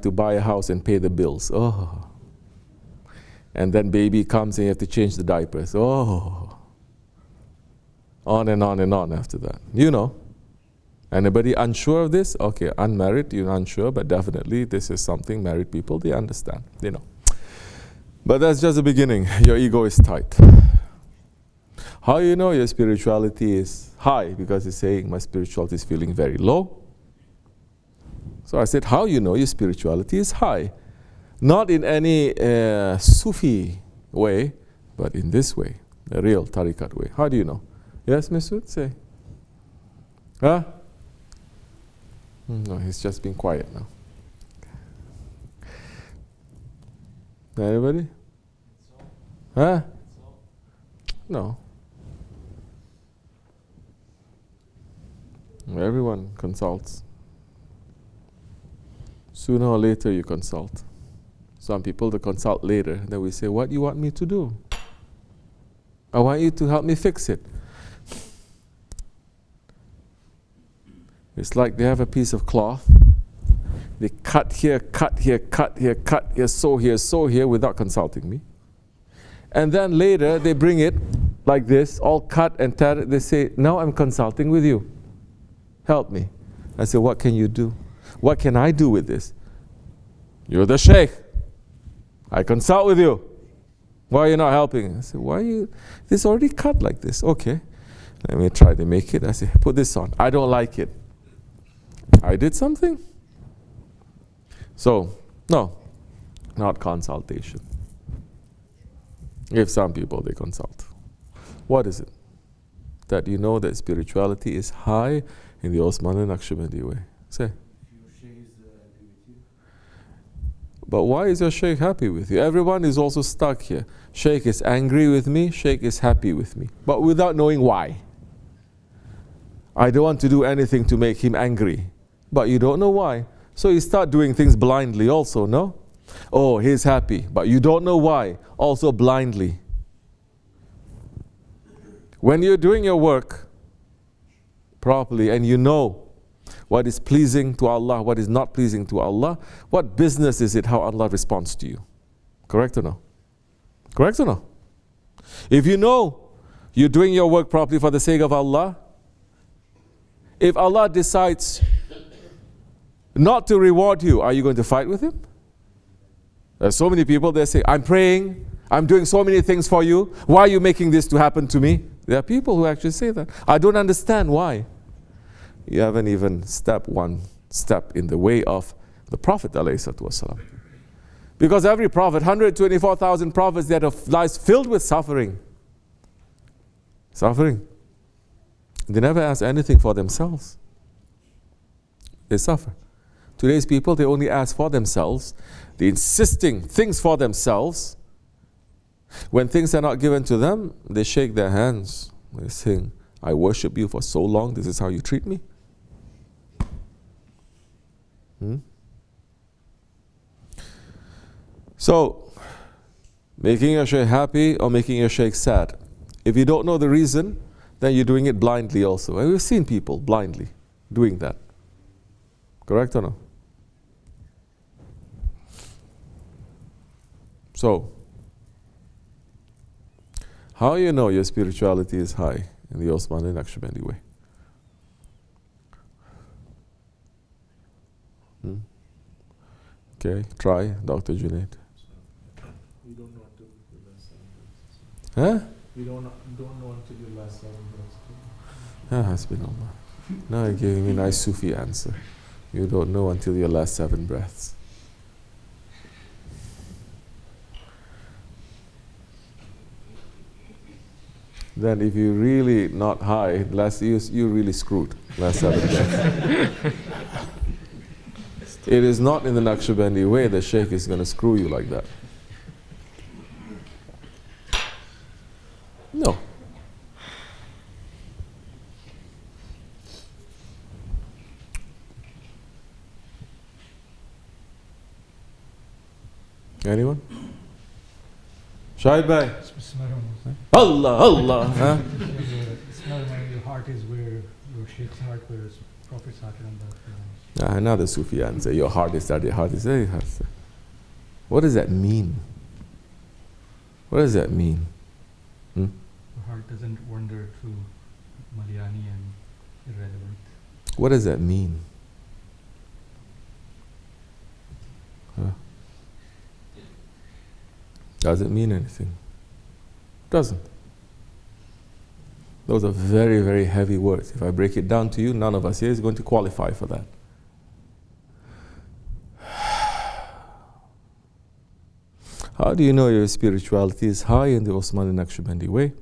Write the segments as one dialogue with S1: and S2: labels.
S1: to buy a house and pay the bills. Oh. And then baby comes and you have to change the diapers. Oh. On and on and on after that. You know. Anybody unsure of this? Okay, unmarried, you're unsure, but definitely this is something married people, they understand. They know. But that's just the beginning. Your ego is tight. How you know your spirituality is high? Because it's saying my spirituality is feeling very low. So I said, how you know your spirituality is high? Not in any Sufi way, but in this way, a real tariqat way. How do you know? Yes, Masood, say. Huh? No, he's just being quiet now. Anybody? Huh? No. Everyone consults. Sooner or later you consult. Some people they consult later. Then we say, what do you want me to do? I want you to help me fix it. It's like they have a piece of cloth. They cut here, cut here, cut here, cut here, sew here without consulting me. And then later they bring it like this, all cut and tattered. They say, now I'm consulting with you. Help me. I say, what can you do? What can I do with this? You're the Shaykh. I consult with you. Why are you not helping? I say, why are you? This is already cut like this. Okay. Let me try to make it. I say, put this on. I don't like it. I did something. So, no, not consultation. If some people, they consult. What is it? That you know that spirituality is high in the Osmanli Naksibendi way. Say.
S2: Your Shaykh is happy with you.
S1: But why is your Shaykh happy with you? Everyone is also stuck here. Shaykh is angry with me, Shaykh is happy with me. But without knowing why. I don't want to do anything to make him angry. But you don't know why. So you start doing things blindly also, no? Oh, he's happy, but you don't know why. Also blindly. When you're doing your work properly and you know what is pleasing to Allah, what is not pleasing to Allah, what business is it how Allah responds to you? Correct or no? Correct or no? If you know you're doing your work properly for the sake of Allah, if Allah decides not to reward you, are you going to fight with Him? There's so many people, they say, I'm praying, I'm doing so many things for you, why are you making this to happen to me? There are people who actually say that. I don't understand why. You haven't even stepped one step in the way of the Prophet ﷺ. Because every prophet, 124,000 prophets, they have lives filled with suffering. Suffering. They never ask anything for themselves. They suffer. Today's people, they only ask for themselves. They're insisting things for themselves. When things are not given to them, they shake their hands. They sing, I worship you for so long, this is how you treat me? So, making your Shaykh happy or making your Shaykh sad. If you don't know the reason, then you're doing it blindly also. And we've seen people blindly doing that. Correct or no? So, how you know your spirituality is high in the Osmanli Nakshibendi way? Okay, try, Dr. Junaid.
S2: We don't know until the last 7 minutes.
S1: Huh?
S2: We don't know until the last 7 minutes.
S1: Hasbunallah. Now you're giving me a nice Sufi answer. You don't know until your last 7 breaths. Then if you're really not high, you're really screwed. Last 7 breaths. It is not in the Nakshibendi way the Shaykh is going to screw you like that. No. Anyone? Shahid Bhai? Allah, Allah. Huh?
S3: It's not when your heart is where your Shaykh's heart, where Prophet started on that.
S1: Another Sufiyan say, your heart is that, your heart is that. What does that mean? What does that mean?
S3: The heart doesn't wander through Malyani and irrelevant.
S1: What does that mean? Does it mean anything? Doesn't. Those are very, very heavy words. If I break it down to you, none of us here is going to qualify for that. How do you know your spirituality is high in the Osmanli Nakshibendi way?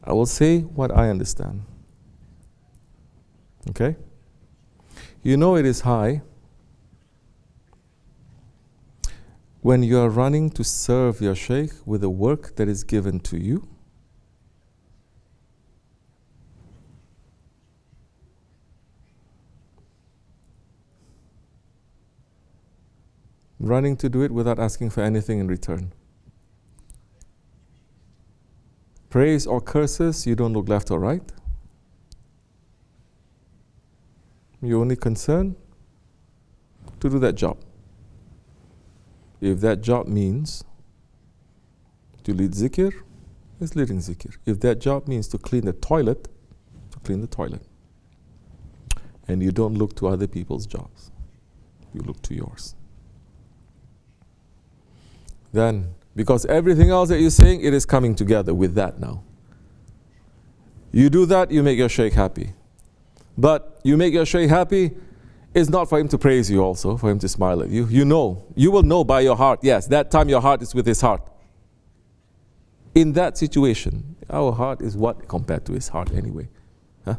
S1: I will say what I understand. Okay? You know it is high when you are running to serve your Shaykh with the work that is given to you. Running to do it without asking for anything in return. Praise or curses, you don't look left or right. You're only concerned to do that job. If that job means to lead zikr, it's leading zikr. If that job means to clean the toilet, to clean the toilet. And you don't look to other people's jobs. You look to yours. Then, because everything else that you're saying, it is coming together with that now. You do that, you make your Shaykh happy. But you make your Shaykh happy, it's not for him to praise you also, for him to smile at you. You know, you will know by your heart, yes, that time your heart is with his heart. In that situation, our heart is what compared to his heart anyway? Huh?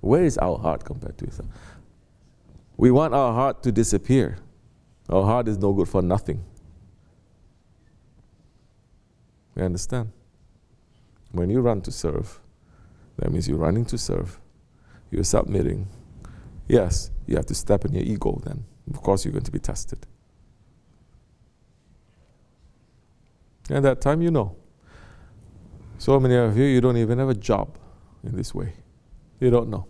S1: Where is our heart compared to his heart? We want our heart to disappear. Our heart is no good for nothing. You understand? When you run to serve, that means you're running to serve. You're submitting. Yes, you have to step in your ego then. Of course you're going to be tested. And that time you know. So many of you don't even have a job in this way. You don't know.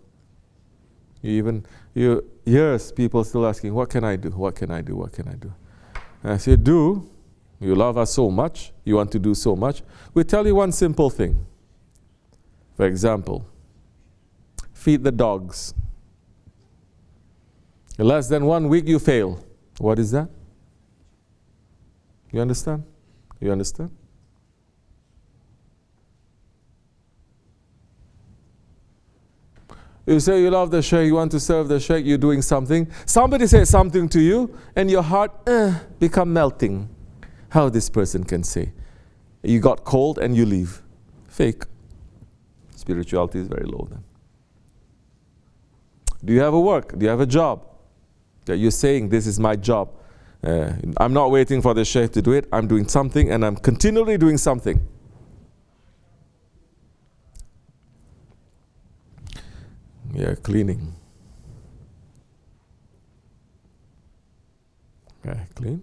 S1: Years people still asking, what can I do? What can I do? What can I do? And I say, do. You love us so much, you want to do so much. We tell you one simple thing. For example, feed the dogs. In less than 1 week you fail. What is that? You understand? You understand? You say you love the Shaykh, you want to serve the Shaykh, you're doing something. Somebody says something to you and your heart become melting. How this person can say, you got cold and you leave. Fake. Spirituality is very low then. Do you have a work? Do you have a job? That you're saying, this is my job. I'm not waiting for the Shaykh to do it. I'm doing something and I'm continually doing something. Yeah, cleaning. Okay, clean.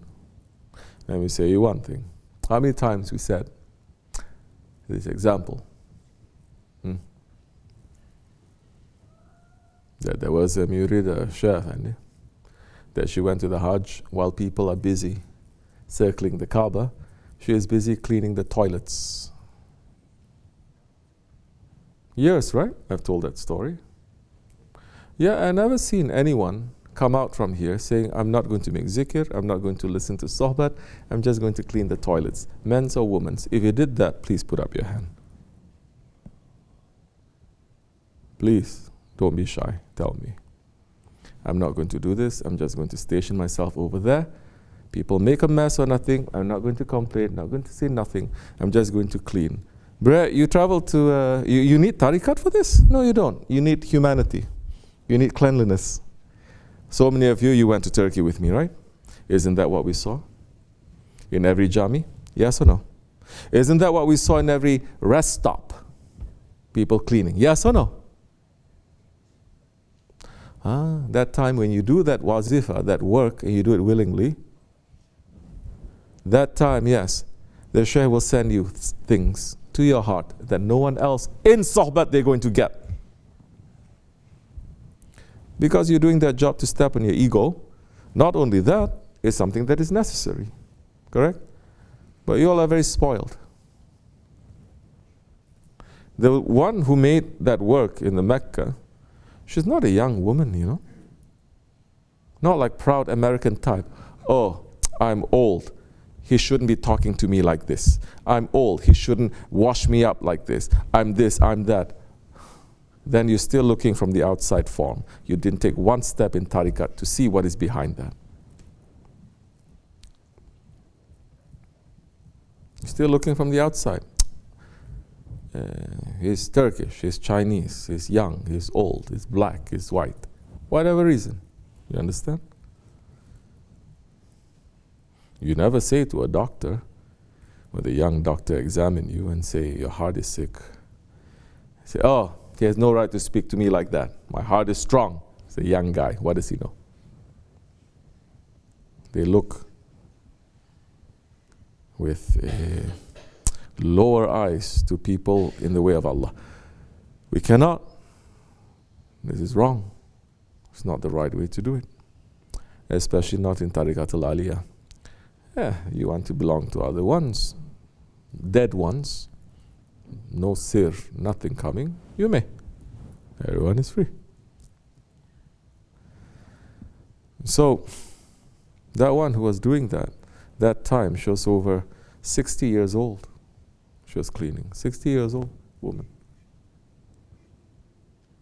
S1: Let me say you one thing. How many times we said this example? That there was a murid, a Shaykh, that she went to the Hajj while people are busy circling the Kaaba. She is busy cleaning the toilets. Years, right? I've told that story. Yeah, I never seen anyone come out from here saying, I'm not going to make zikr, I'm not going to listen to sohbat, I'm just going to clean the toilets. Men's or women's. If you did that, please put up your hand. Please, don't be shy, tell me. I'm not going to do this, I'm just going to station myself over there. People make a mess or nothing, I'm not going to complain, not going to say nothing, I'm just going to clean. Bruh, you travel to, you need tariqat for this? No, you don't. You need humanity. You need cleanliness. So many of you, you went to Turkey with me, right? Isn't that what we saw? In every jami? Yes or no? Isn't that what we saw in every rest stop? People cleaning. Yes or no? That time when you do that wazifa, that work, and you do it willingly, that time, yes, the Shaykh will send you things to your heart that no one else in sohbat they're going to get. because you're doing that job to step on your ego. Not only that, it's something that is necessary. Correct? But you all are very spoiled. The one who made that work in the Mecca, she's not a young woman, you know. Not like proud American type. Oh, I'm old. He shouldn't be talking to me like this. I'm old. He shouldn't wash me up like this. I'm this, I'm that. Then you're still looking from the outside form. You didn't take one step in tariqat to see what is behind that. You're still looking from the outside. He's Turkish, he's Chinese, he's young, he's old, he's black, he's white. Whatever reason. You understand? You never say to a doctor, when the young doctor examine you and say, your heart is sick. Say, oh, he has no right to speak to me like that. My heart is strong. It's a young guy. What does he know? They look with lower eyes to people in the way of Allah. We cannot. This is wrong. It's not the right way to do it. Especially not in Tariqat al-Aliyah. Yeah, you want to belong to other ones, dead ones, no sir, nothing coming, you may. Everyone is free. So, that one who was doing that time, she was over 60 years old. She was cleaning. 60 years old woman.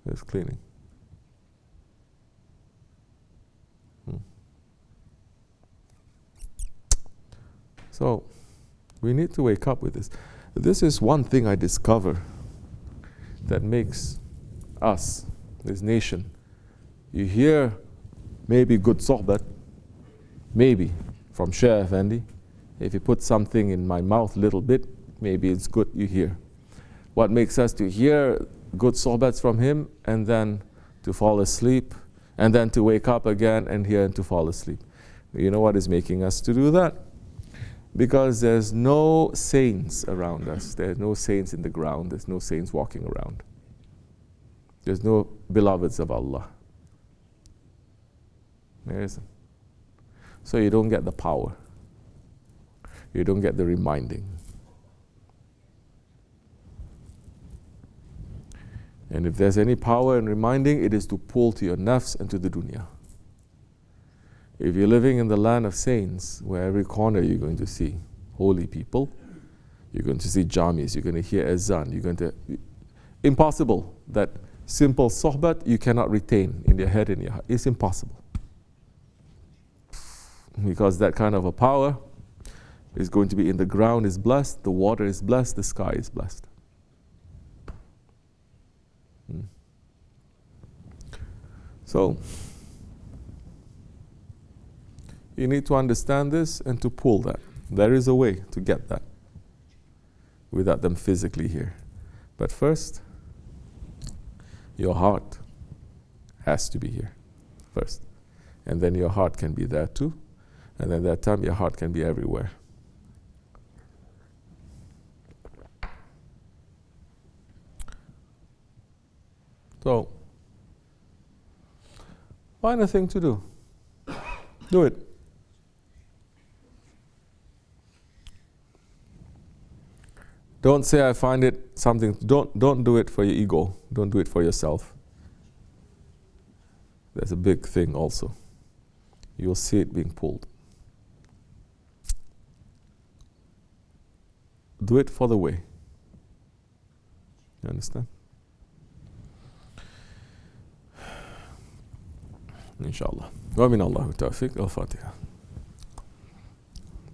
S1: She was cleaning. So, we need to wake up with this. This is one thing I discover that makes us, this nation, you hear maybe good sohbat, maybe from Shaykh Efendi. If you put something in my mouth a little bit, maybe it's good, you hear. What makes us to hear good sohbats from him and then to fall asleep and then to wake up again and hear and to fall asleep? You know what is making us to do that? Because there's no saints around us. There's no saints in the ground. There's no saints walking around. There's no beloveds of Allah. There isn't. So you don't get the power. You don't get the reminding. And if there's any power in reminding, it is to pull to your nafs and to the dunya. If you're living in the land of saints, where every corner you're going to see holy people, you're going to see jamis, you're going to hear azan, you're going to... Impossible that simple sohbat you cannot retain in your head and your heart. It's impossible. Because that kind of a power is going to be in the ground is blessed, the water is blessed, the sky is blessed. So, you need to understand this and to pull that. There is a way to get that without them physically here. But first, your heart has to be here first. And then your heart can be there too. And at that time, your heart can be everywhere. So, find a thing to do. Do it. Don't say I find it something. Don't do it for your ego. Don't do it for yourself. That's a big thing also. You'll see it being pulled. Do it for the way. You understand? Inshallah. Wa min Allahu tawfiq. Al-Fatiha.